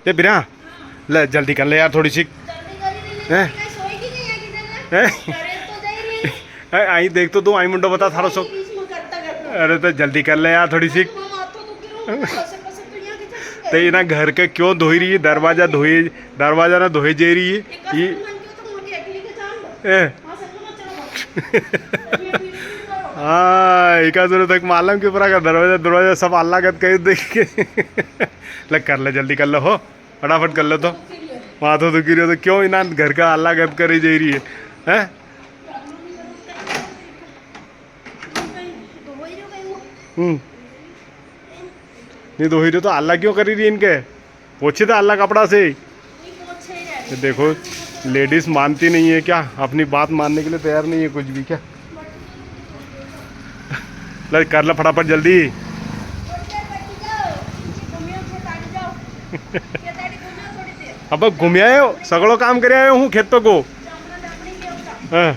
ते बिना ले जल्दी कर ले यार थोड़ी सी हैं आई देख तो तू आई मुंडो बता थारो सो। अरे तो जल्दी कर ले यार थोड़ी सी। तो ये ना घर के क्यों धोई रही है दरवाजा ना धोई जे रही है ये हाँ एक तक मालूम के पूरा का दरवाजा सब अल्लाह का कह देख के लग कर ले जल्दी कर लो हो फटाफट कर लो तो वहाँ तो दुखी रही हो तो क्यों इना घर का अल्लाह गद करी जा रही है हैं नहीं धोई रही तो अल्लाह क्यों करी रही इनके पोछे था अल्लाह कपड़ा से। ये देखो लेडीज मानती नहीं है क्या अपनी बात मानने के लिए तैयार नहीं है कुछ भी क्या। ले कर लो फटाफट जल्दी अब घूम आए हो सगड़ो काम करे आयो हूँ खेतों को हाँ